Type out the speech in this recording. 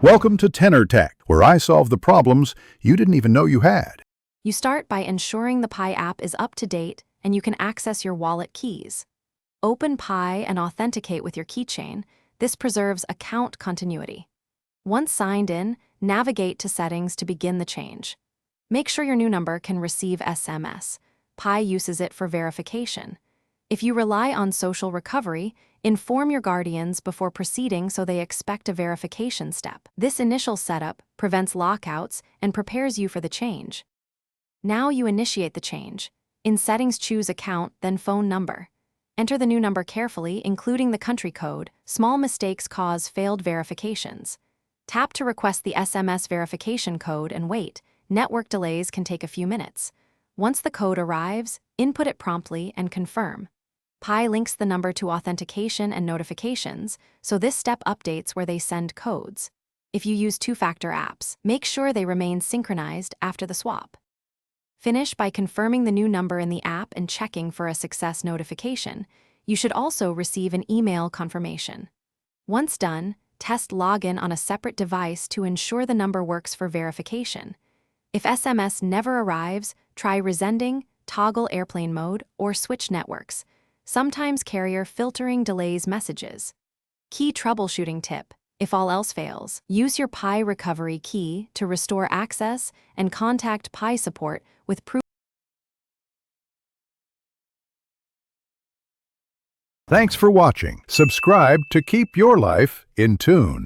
Welcome to Tenor Tech, where I solve the problems you didn't even know you had. You start by ensuring the Pi app is up to date and you can access your wallet keys. Open Pi and authenticate with your keychain. This preserves account continuity. Once signed in, navigate to Settings to begin the change. Make sure your new number can receive SMS. Pi uses it for verification. If you rely on social recovery, inform your guardians before proceeding so they expect a verification step. This initial setup prevents lockouts and prepares you for the change. Now you initiate the change. In Settings, choose Account, then Phone Number. Enter the new number carefully, including the country code. Small mistakes cause failed verifications. Tap to request the SMS verification code and wait. Network delays can take a few minutes. Once the code arrives, input it promptly and confirm. Pi links the number to authentication and notifications, so this step updates where they send codes. If you use two-factor apps, make sure they remain synchronized after the swap. Finish by confirming the new number in the app and checking for a success notification. You should also receive an email confirmation. Once done, test login on a separate device to ensure the number works for verification. If SMS never arrives, try resending, toggle airplane mode, or switch networks. Sometimes carrier filtering delays messages. Key troubleshooting tip: if all else fails, use your Pi recovery key to restore access and contact Pi support with proof. Thanks for watching. Subscribe to keep your life in tune.